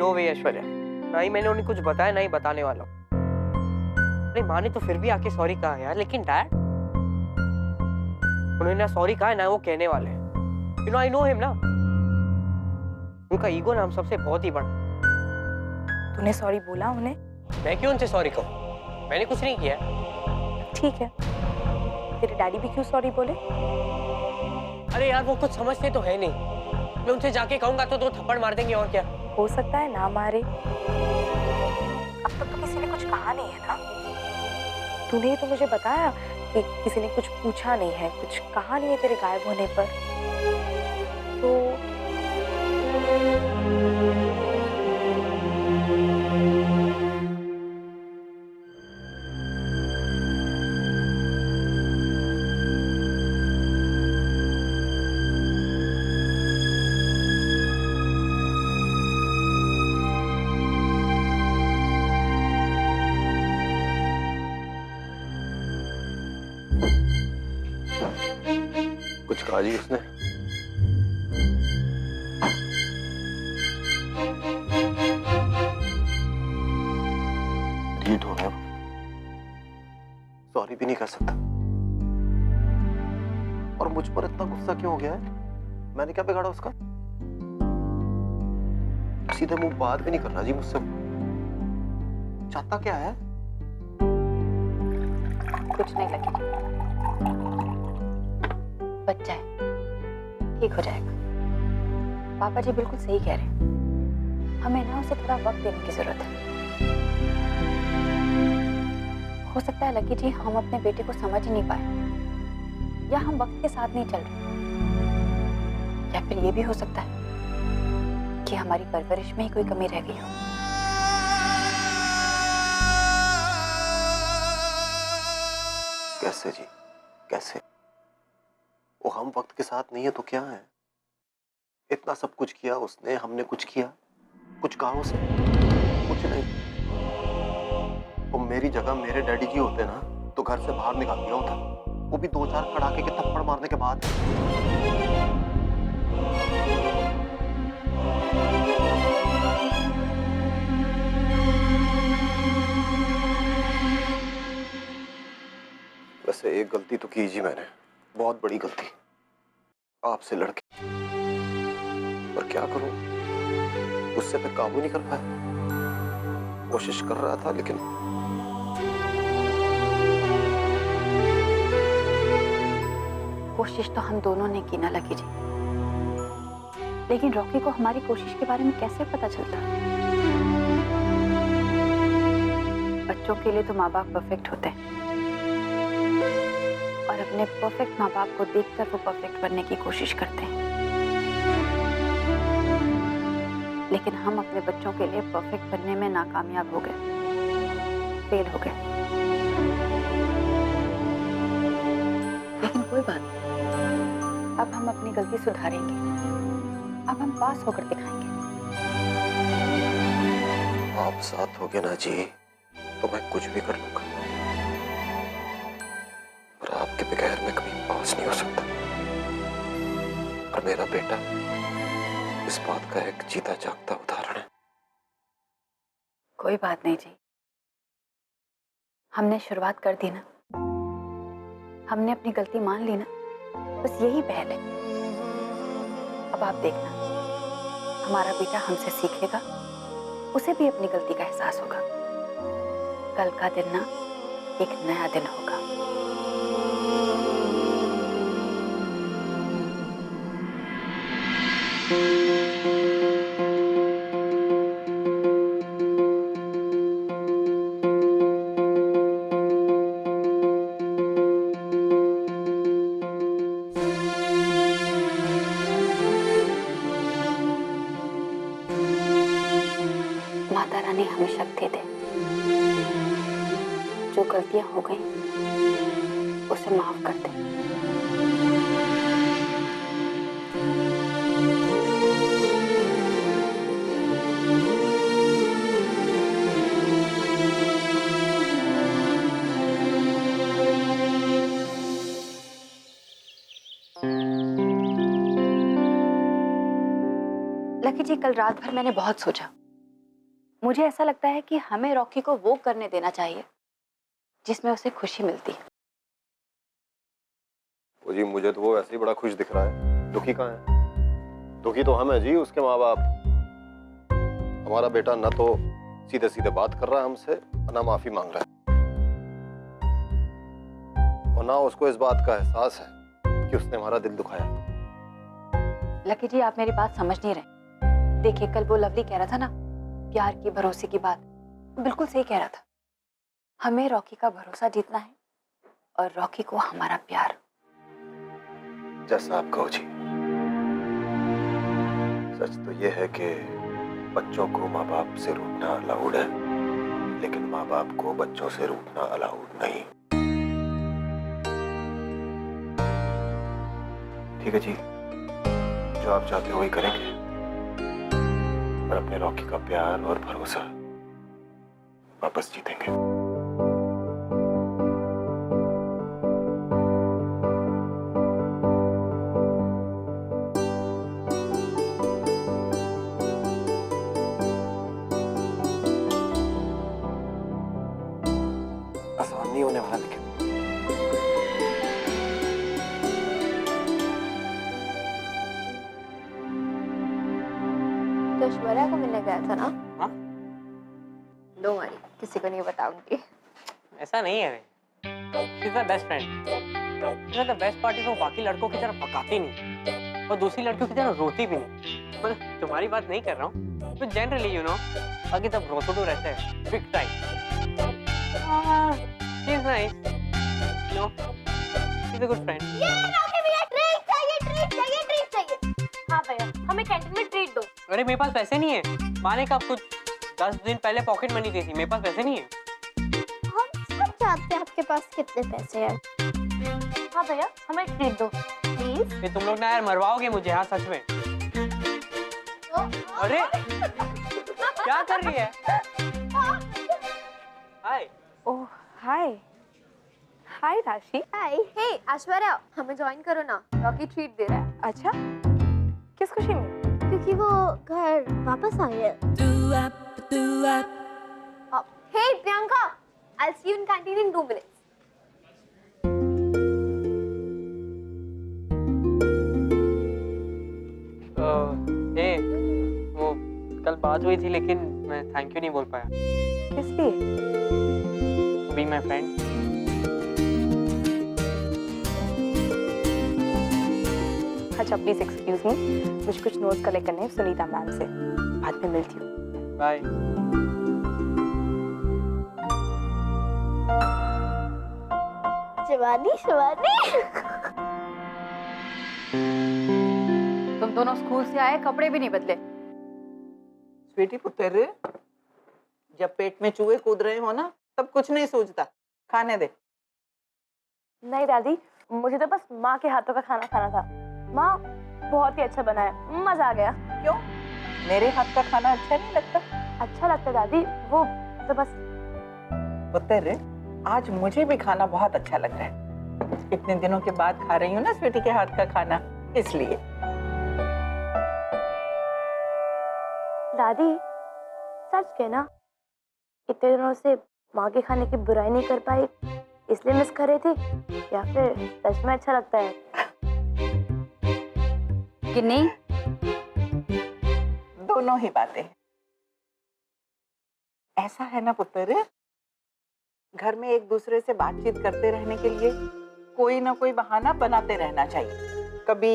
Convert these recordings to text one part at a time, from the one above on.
No वे ऐश्वर्या, ना ही मैंने उन्हें कुछ बताया, ना ही बताने वाला हूँ। अरे माँ ने तो फिर भी आके सॉरी कहा यार, लेकिन डैड, उन्होंने ना सॉरी कहा है ना वो कहने वाले हैं। You know I know him ना, उनका ईगो ना हम सबसे बहुत ही बड़ा। तूने सॉरी बोला उन्हें? मैं क्यों उनसे सॉरी कहूँ? मैंने कुछ नहीं किया। ठीक है, तेरे डैडी भी क्यों सॉरी बोले? अरे यार वो कुछ समझते तो है नहीं, मैं उनसे जाके कहूंगा तो दो थप्पड़ मार देंगे और क्या। हो सकता है ना मारे, अब तक तो किसी ने कुछ कहा नहीं है ना। तूने ही तो मुझे बताया कि किसी ने कुछ पूछा नहीं है, कुछ कहा नहीं है तेरे गायब होने पर। तो कुछ कहा जी उसने? रीड हो रहा है, सॉरी भी नहीं कर सकता। और मुझ पर इतना गुस्सा क्यों हो गया है? मैंने क्या बिगाड़ा उसका? सीधे मुंह बात भी नहीं कर रहा जी मुझसे। चाहता क्या है? कुछ नहीं लगी, बच्चा है, ठीक हो जाएगा। पापा जी बिल्कुल सही कह रहे हैं, हमें ना उसे थोड़ा वक्त देने की जरूरत है। हो सकता है लकी जी हम अपने बेटे को समझ ही नहीं पाए, या हम वक्त के साथ नहीं चल रहे, या फिर ये भी हो सकता है कि हमारी परवरिश में ही कोई कमी रह गई हो। कैसे जी, कैसे? वो हम वक्त के साथ नहीं है तो क्या है? इतना सब कुछ किया उसने, हमने कुछ किया? कुछ कहा उसे? कुछ नहीं। वो मेरी जगह मेरे डैडी जी होते ना तो घर से बाहर निकाल दिया होता, वो भी दो चार कड़ाके के थप्पड़ मारने के बाद। वैसे एक गलती तो की जी मैंने, बहुत बड़ी गलती, आपसे लड़के। पर क्या करूं, गुस्से पे काबू नहीं कर पाया। कोशिश कर रहा था लेकिन कोशिश तो हम दोनों ने की ना लकी जी, लेकिन रॉकी को हमारी कोशिश के बारे में कैसे पता चलता? बच्चों के लिए तो माँ बाप परफेक्ट होते हैं, और अपने परफेक्ट माँ बाप को देखकर वो परफेक्ट बनने की कोशिश करते हैं। लेकिन हम अपने बच्चों के लिए परफेक्ट बनने में नाकामयाब हो गए, फेल हो गए। लेकिन कोई बात नहीं, अब हम अपनी गलती सुधारेंगे, अब हम पास होकर दिखाएंगे। आप साथ होगे ना जी तो मैं कुछ भी कर लूंगा, पर आपके बगैर मैं कभी पास नहीं हो सकता। और मेरा बेटा इस बात का एक जीता जागता उदाहरण है। कोई बात नहीं जी, हमने शुरुआत कर दी ना, हमने अपनी गलती मान ली ना, बस यही पहल है। अब आप देखना, हमारा बेटा हमसे सीखेगा, उसे भी अपनी गलती का एहसास होगा। कल का दिन ना एक नया दिन होगा। माता रानी हमें शक्ति दे, जो गलतियां हो गई उसे माफ कर दे। लकी जी, कल रात भर मैंने बहुत सोचा मुझे ऐसा लगता है कि हमें रॉकी को वो करने देना चाहिए जिसमें उसे खुशी मिलती है। वो जी मुझे तो वो वैसे ही बड़ा खुश दिख रहा है। दुखी कहाँ है? दुखी तो हम है जी, उसके माँ बाप। हमारा बेटा ना तो सीधे सीधे बात कर रहा है हमसे और ना माफी मांग रहा है, और ना उसको इस बात का एहसास है कि उसने हमारा दिल दुखाया। लकी जी, आप मेरी बात समझ नहीं रहे। देखिए, कल वो लवली कह रहा था ना, प्यार की भरोसे की बात, बिल्कुल सही कह रहा था। हमें रॉकी का भरोसा जीतना है और रॉकी को हमारा प्यार। जैसा आप कहो जी। सच तो ये है कि बच्चों को माँ बाप से रूठना अलाउड है, लेकिन माँ बाप को बच्चों से रूठना अलाउड नहीं। ठीक है जी, जो आप चाहते हो वही करेंगे, और अपने रॉकी का प्यार और भरोसा वापस जीतेंगे। आसान नहीं होने वाला, लेकिन तो ऐश्वर्या को मिलने गया था ना? हाँ? डोंट वरी, किसी को नहीं बताऊंगी। ऐसा नहीं है, she's my best friend. The best part is वो बाकी लड़कों की तरह पकाती नहीं और दूसरी लड़कियों की तरह रोती भी नहीं। मतलब तुम्हारी बात नहीं कर रहा हूँ, तो जनरली यू नो बाकी तब रोतुडू रहते हैं big time. She is nice, you know, she's a good friend. हाँ भैया, हमें कैंटीन में ट्रीट दो। अरे मेरे पास पैसे नहीं है, माँ ने कब कुछ 10 दिन पहले पॉकेट मनी दी थी, मेरे पास पैसे नहीं है। हम सब जानते हैं आपके पास कितने पैसे हैं। हाँ भैया, हमें ट्रीट दो प्लीज। ये तुम लोग ना यार मरवाओगे मुझे, हाँ सच में। अरे क्या कर रही है? हाय। ओह हाय। हाय राशि। हाय। हे ऐश्वर्या, हमें ज्वाइन करो ना, रॉकी ट्रीट दे रहा है। अच्छा, किस खुशी में? क्योंकि वो घर वापस आई है। हे Priyanka, I'll see you in canteen in 2 minutes. ए, वो कल बात हुई थी लेकिन मैं थैंक यू नहीं बोल पाया। किस लिए? Be my friend. अच्छा प्लीज एक्सक्यूज मी, मुझे कुछ नोट्स कलेक्ट करने हैं सुनीता मैम से, बाद में मिलती हूँ। बाय। शिवानी शिवानी। तुम दोनों स्कूल से आए, कपड़े भी नहीं बदले। स्वीटी पुत्र, जब पेट में चूहे कूद रहे हो ना, तब कुछ नहीं सूझता, खाने दे। नहीं दादी, मुझे तो बस माँ के हाथों का खाना खाना था। माँ बहुत ही अच्छा बना है, मजा आ गया। क्यों? मेरे हाथ का खाना अच्छा नहीं लगता? अच्छा लगता है दादी, वो तो बस। पुत्र, आज मुझे भी खाना बहुत अच्छा लग रहा है। इतने दिनों के बाद खा रही हूँ ना स्वीटी के हाथ का खाना, इसलिए। दादी सच कहना, इतने दिनों से माँ के खाने की बुराई नहीं कर पाई इसलिए मिस कर रही थी, या फिर सच में अच्छा लगता है? कि नहीं? दोनों ही बातें। ऐसा है ना पुत्र, घर में एक दूसरे से बातचीत करते रहने के लिए कोई ना कोई बहाना बनाते रहना चाहिए। कभी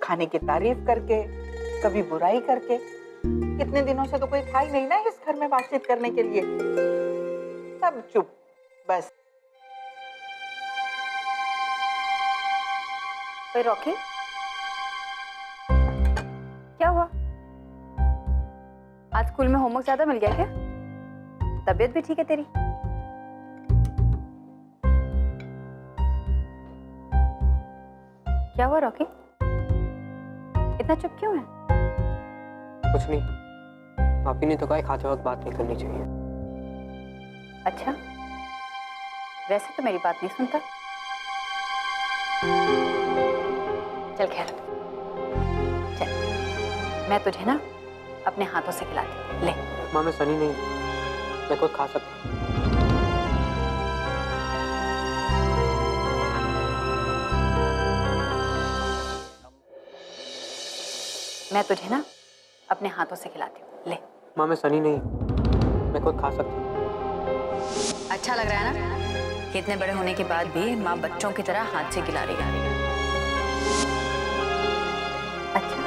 खाने की तारीफ करके, कभी बुराई करके। इतने दिनों से तो कोई था ही नहीं ना इस घर में बातचीत करने के लिए, सब चुप बस। ओए रॉकी, क्या हुआ? आज स्कूल में होमवर्क ज्यादा मिल गया क्या? तबीयत भी ठीक है तेरी? क्या हुआ रॉकी? इतना चुप क्यों है? कुछ नहीं, आप ही ने तो कहा खाते वक्त बात नहीं करनी चाहिए। अच्छा, वैसे तो मेरी बात नहीं सुनता। चल खैर, चल मैं तुझे ना अपने हाथों से खिलाती हूँ, ले। माँ मैं सनी नहीं, मैं खुद खा सकता हूँ। मैं तुझे ना अपने हाथों से खिलाती हूँ, ले। माँ मैं सनी नहीं, मैं खुद खा सकता हूँ। अच्छा लग रहा है ना कि इतने बड़े होने के बाद भी माँ बच्चों की तरह हाथ से खिला रही है। अच्छा,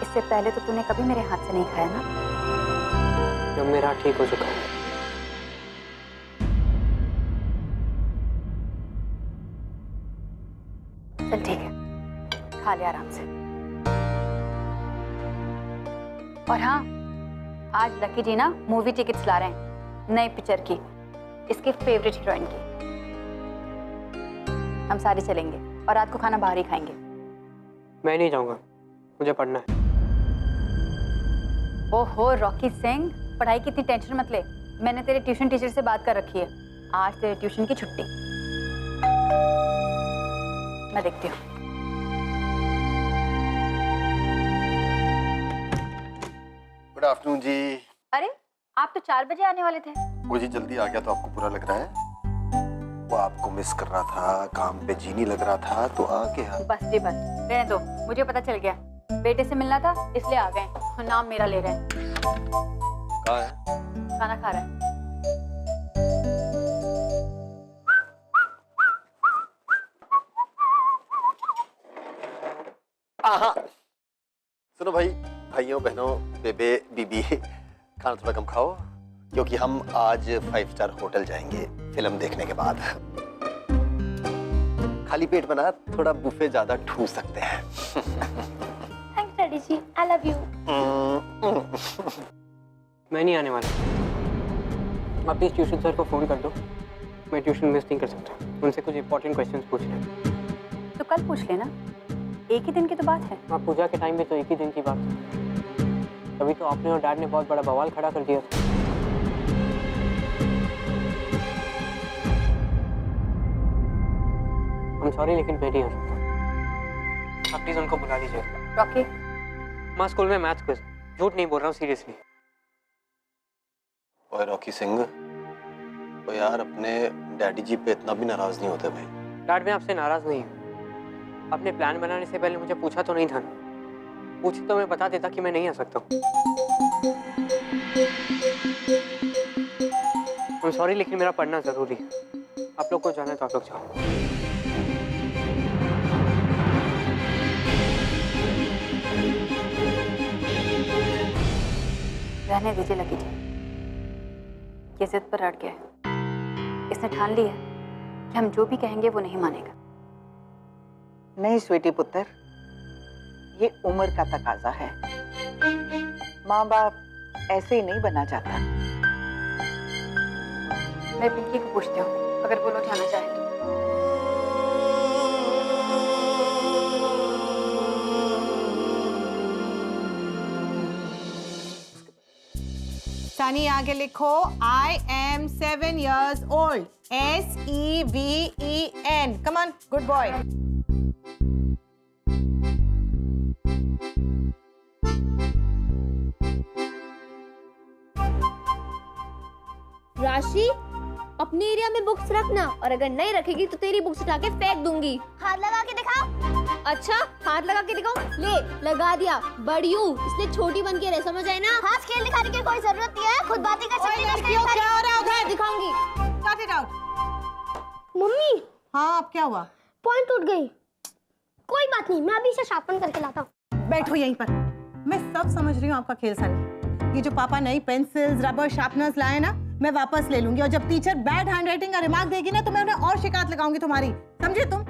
इससे पहले तो तूने कभी मेरे हाथ से नहीं खाया ना? जब मेरा हाथ ठीक हो चुका है। चल ठीक है, खा ले आराम से। और हाँ, आज लकी जी ना मूवी टिकट्स ला रहे हैं, नई पिक्चर की, इसकी फेवरेट हीरोइन की। हम सारे चलेंगे और रात को खाना बाहर ही खाएंगे। मैं नहीं जाऊंगा, मुझे पढ़ना है। ओहो रॉकी सिंह, पढ़ाई की इतनी टेंशन मत ले। मैंने तेरे ट्यूशन टीचर से बात कर रखी है, आज तेरे ट्यूशन की छुट्टी। मैं देखती हूँ। गुड आफ्टरनून जी। अरे आप तो 4 बजे आने वाले थे। वो जी जल्दी आ गया तो आपको बुरा लग रहा है? वो आपको मिस कर रहा था, काम पे जी नहीं लग रहा था तो आ गया। बस जी बस, रहने दो, मुझे पता चल गया बेटे से मिलना था इसलिए आ गए। नाम मेरा ले रहे हैं। कहाँ है? खाना खा रहे हैं। आहा। सुनो भाई, भाइयों बहनों, बेबे बीबी, खाना थोड़ा कम खाओ क्योंकि हम आज 5 स्टार होटल जाएंगे फिल्म देखने के बाद। खाली पेट बना, थोड़ा बुफे ज्यादा ठूस सकते हैं। Thanks daddy ji, I love you. मैं नहीं आने वाला। आप प्लीज ट्यूशन सर को फोन कर दो, मैं ट्यूशन मिस नहीं कर सकता। उनसे कुछ इंपॉर्टेंट क्वेश्चंस पूछने हैं। तो कल पूछ लेना, एक ही दिन की तो बात है। आप पूजा के टाइम में तो एक ही दिन की बात है। तभी तो आपने और डैड ने बहुत बड़ा बवाल खड़ा कर दिया था। I'm sorry, लेकिन मैं नहीं आ सकता। आप प्लीज उनको बुला लीजिए। रॉकी, माँ स्कूल में मैथ्स क्विज, झूठ नहीं बोल रहा हूँ, सीरियसली। ओए रॉकी सिंह, तो यार अपने डैडी जी पे इतना भी नाराज नहीं होते भाई। डैड मैं आपसे नाराज नहीं हूँ। आपने प्लान बनाने से पहले मुझे पूछा तो नहीं था। पूछे तो मैं बता देता कि मैं नहीं आ सकता। I'm sorry, लेकिन मेरा पढ़ना जरूरी है। आप लोग को जाना है तो आप लोग जाओ। रहने दीजिए लकी जी, ये जिद पर अड़ गया है। इसने ठान लिया है कि हम जो भी कहेंगे वो नहीं मानेगा। नहीं स्वीटी पुत्र, ये उम्र का तकाजा है। माँ बाप ऐसे ही नहीं बना जाता। मैं पिंकी को पूछती हूँ, अगर वो लोग जाना चाहे तो। सनी आगे लिखो, I am 7 years old. SEVEN. Come on, good boy. राशि, अपने एरिया में बुक्स रखना और अगर नहीं रखेगी तो तेरी बुक्स उठा के फेंक दूंगी। हाथ लगा के दिखाओ। अच्छा, हाथ लगा के दिखाओ। ले, लगा दिया। बड़ी हूँ इसलिए छोटी बन के रह, समझ आए ना? हाथ खेल दिखाने की कोई जरूरत नहीं है, खुद बातें कर सकती है। लड़कियों, क्या हो रहा है उधर? दिखाऊंगी। Cut it out. मम्मी, हाँ, अब क्या हुआ? पॉइंट टूट गई। कोई बात नहीं, मैं अभी इसे शार्पन करके लाता हूँ। बैठो यहीं पर। मैं सब समझ रही हूँ आपका खेल सनी। ये जो पापा नई पेंसिल्स, रबर, शार्पनर्स लाए ना, मैं वापस ले लूंगी और जब टीचर बैड हैंडराइटिंग का रिमार्क देगी ना तो मैं उन्हें और शिकायत लगाऊंगी तुम्हारी, समझे तुम?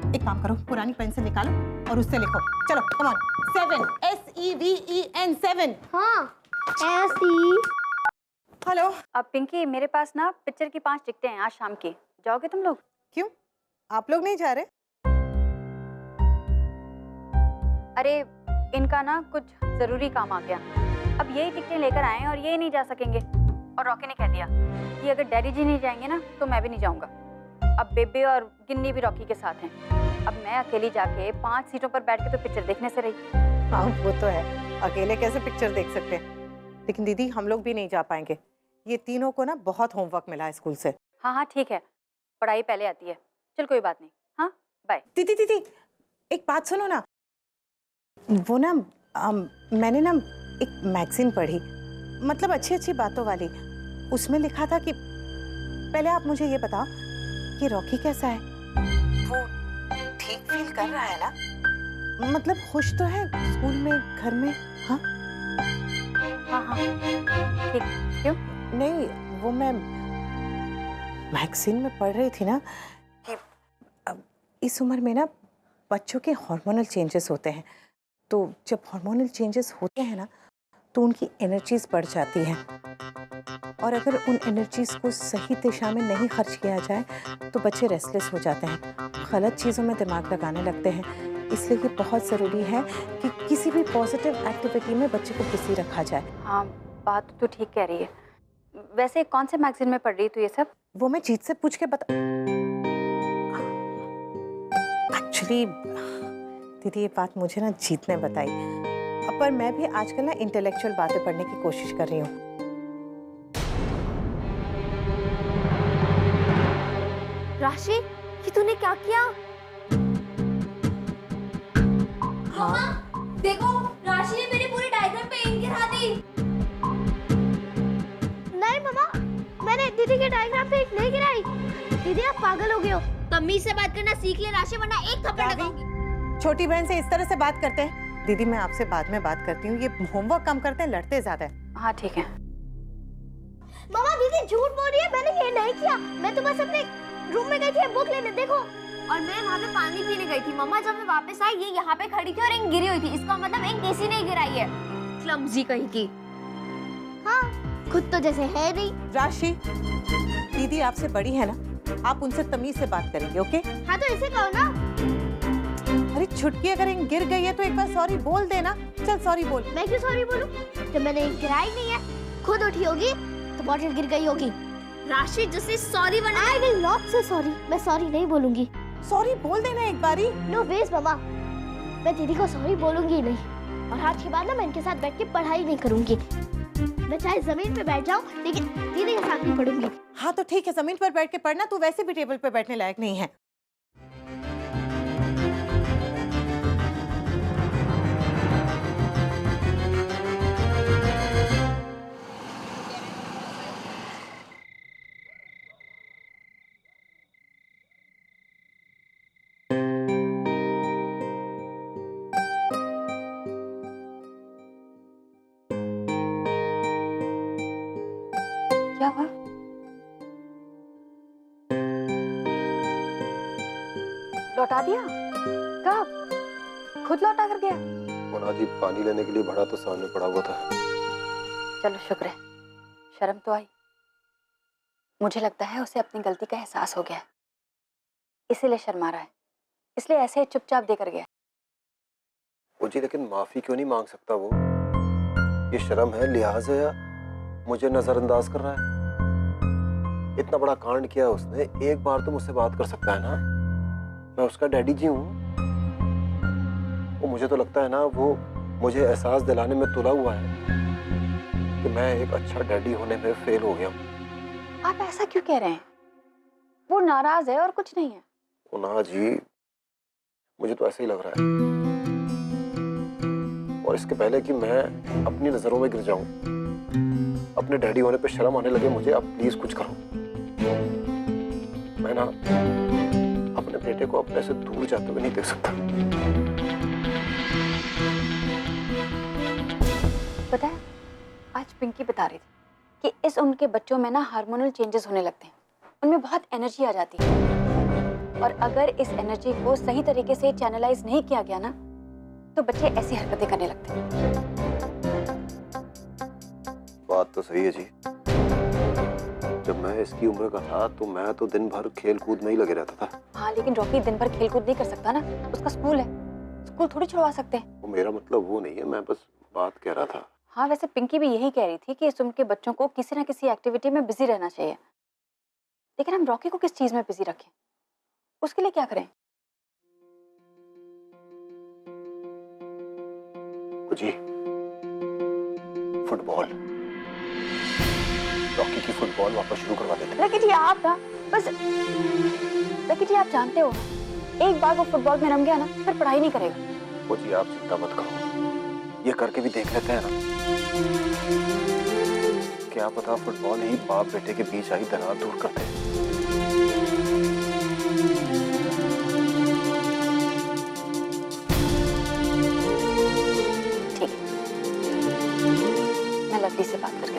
एक काम करो, पुरानी पेंसिल निकालो और उससे लिखो। चलो, कम ऑन। 7, SEVEN, 7। हाँ, ऐसी। हेलो। अब पिंकी, मेरे पास ना पिक्चर की 5 टिकटें हैं आज शाम की, जाओगे तुम लोग? क्यों, आप लोग नहीं जा रहे? अरे इनका ना कुछ जरूरी काम आ गया, अब यही टिकटें लेकर आए हैं और ये नहीं जा सकेंगे। और रॉकी ने कह दिया कि अगर डैडी जी नहीं जाएंगे ना तो मैं भी नहीं जाऊंगा। अब बेबे और गिन्नी भी रॉकी के साथ हैं। अब मैं अकेली जाके 5 सीटों पर बैठ के तो पिक्चर देखने से रही। हाँ वो तो है, अकेले कैसे पिक्चर देख सकते हैं। लेकिन दीदी हम लोग भी नहीं जा पाएंगे, ये तीनों को ना बहुत होमवर्क मिला है स्कूल से। हाँ हाँ ठीक है, पढ़ाई पहले आती है। चल कोई बात नहीं, हाँ बाय। दीदी दीदी एक बात सुनो ना, वो ना मैंने ना एक मैगजीन पढ़ी, मतलब अच्छी अच्छी बातों वाली। उसमें लिखा था कि पहले आप मुझे ये बताओ कि रॉकी कैसा है? वो ठीक फील कर रहा है ना? मतलब खुश तो है स्कूल में, घर में? हाँ हाँ हाँ ठीक। क्यों? नहीं, वो मैं मैगजीन में पढ़ रही थी ना कि अब इस उम्र में ना बच्चों के हार्मोनल चेंजेस होते हैं, तो जब हार्मोनल चेंजेस होते हैं ना तो उनकी एनर्जीज बढ़ जाती हैं, और अगर उन एनर्जीज को सही दिशा में नहीं खर्च किया जाए तो बच्चे रेस्टलेस हो जाते हैं, गलत चीज़ों में दिमाग लगाने लगते हैं। इसलिए ये बहुत ज़रूरी है कि किसी भी पॉजिटिव एक्टिविटी में बच्चे को बिजी रखा जाए। हाँ बात तो ठीक कह रही है। वैसे कौन से मैगजीन में पढ़ रही तू ये सब? वो मैं जीत से पूछ के बता। एक्चुअली दीदी ये बात मुझे ना जीत ने बताई, पर मैं भी आजकल ना इंटेलेक्चुअल बातें पढ़ने की कोशिश कर रही हूँ। राशि, ये तूने क्या किया? हाँ देखो, राशि ने मेरी पूरी डायग्राम पे इंक गिरा दी। नहीं मम्मा, मैंने दीदी के डायग्राम पे इंक नहीं गिराई। दीदी आप पागल हो गए हो। तमीज से बात करना सीख ले राशि, वरना एक थप्पड़ लगाऊंगी। छोटी बहन से इस तरह से बात करते हैं? दीदी मैं आपसे बाद में बात करती हूँ, ये होमवर्क कम करते हैं, लड़ते ज्यादा है। हाँ ठीक है। मम्मा दीदी झूठ बोल रही है, मैंने ये नहीं किया। मैं तो बस अपने रूम में गई थी बुक लेने, देखो। और मैं वहाँ पे पानी पीने गई थी। मम्मा जब मैं वापस आई ये यहाँ पे खड़ी थी और इंक गिरी हुई थी। इसका मतलब इंक किसी ने गिराई है। क्लमजी कहीं की। हाँ, खुद तो जैसे है नहीं। राशि, दीदी आपसे बड़ी है ना, आप उनसे तमीज से बात करेंगे, ओके? हाँ तो ऐसे कहो ना। अरे छुटकी, अगर इंक गिर गई है तो एक बार सॉरी बोल देना। चल सॉरी बोल। मैं क्यों सॉरी बोलूं? जब मैंने इंक गिराई नहीं है, खुद उठी होगी तो बॉटल गिर गई होगी। राशि जिससे सॉरी बना। आई विल नॉट से सॉरी। मैं सॉरी नहीं बोलूंगी। सॉरी बोल देना एक बारी। नो वेज मम्मा, मैं दीदी को सॉरी बोलूंगी नहीं। और आज के बाद ना मैं इनके साथ बैठ के पढ़ाई नहीं करूंगी। मैं चाहे जमीन पे बैठ जाऊं, लेकिन दीदी के साथ नहीं पढ़ूंगी। हाँ तो ठीक है, जमीन पर बैठ के पढ़ना, तू वैसे भी टेबल पर बैठने लायक नहीं है। क्या हुआ? लौटा दिया? कब? खुद लौटा कर गया? मोना जी पानी लेने के लिए बड़ा तो सामने पड़ा हुआ था। चलो शुक्र है, शर्म तो आई। मुझे लगता है उसे अपनी गलती का एहसास हो गया है, इसीलिए शर्मा रहा है, इसलिए ऐसे चुपचाप देकर गया। वो जी लेकिन माफी क्यों नहीं मांग सकता वो? ये शर्म है, लिहाज है, या मुझे नजरअंदाज कर रहा है? इतना बड़ा कांड किया उसने, एक बार तो मुझसे बात कर सकता है ना। मैं उसका डैडी जी हूँ। वो मुझे तो लगता है ना, वो मुझे एहसास दिलाने में तुला हुआ है कि मैं एक अच्छा डैडी होने में फेल हो गया हूँ। आप ऐसा क्यों कह रहे हैं? वो नाराज है और कुछ नहीं है। मोना जी मुझे तो ऐसे ही लग रहा है, और इसके पहले कि मैं अपनी नजरों में गिर जाऊं, अपने डैडी होने पे शर्म आने लगे मुझे, अब प्लीज कुछ करो। मैं ना अपने बेटे को अपने से दूर जाते हुए नहीं देख सकता। पता है, आज पिंकी बता रही थी कि इस उम्र के बच्चों में ना हार्मोनल चेंजेस होने लगते हैं, उनमें बहुत एनर्जी आ जाती है, और अगर इस एनर्जी को सही तरीके से चैनलाइज नहीं किया गया ना तो बच्चे ऐसी हरकतें करने लगते हैं। बात तो सही है जी। जब मैं इसकी उम्र का था तो मैं तो दिन भर खेल कूद में ही लगे रहता था। हाँ लेकिन रॉकी दिन भर खेल कूद नहीं कर सकता ना, उसका स्कूल है, स्कूल थोड़ी छुड़वा सकते हैं। वो मेरा मतलब वो नहीं है, मैं बस बात कह रहा था। हाँ वैसे पिंकी भी यही कह रही थी कि इस उम्र के बच्चों को किसी ना किसी एक्टिविटी में बिजी रहना चाहिए, लेकिन हम रॉकी को किस चीज में बिजी रखें, उसके लिए क्या करें? जी, फुटबॉल, रॉकी की फुटबॉल वापस शुरू करवा देते हैं। लकी जी आप ना बस, लकी जी आप जानते हो एक बार वो फुटबॉल में रम गया ना फिर पढ़ाई नहीं करेगा। वो जी आप चिंता मत करो, ये करके भी देख लेते हैं ना। क्या पता फुटबॉल ही बाप बेटे के बीच आई दरार दूर कर दे। ठीक है, मैं लवली से बात करके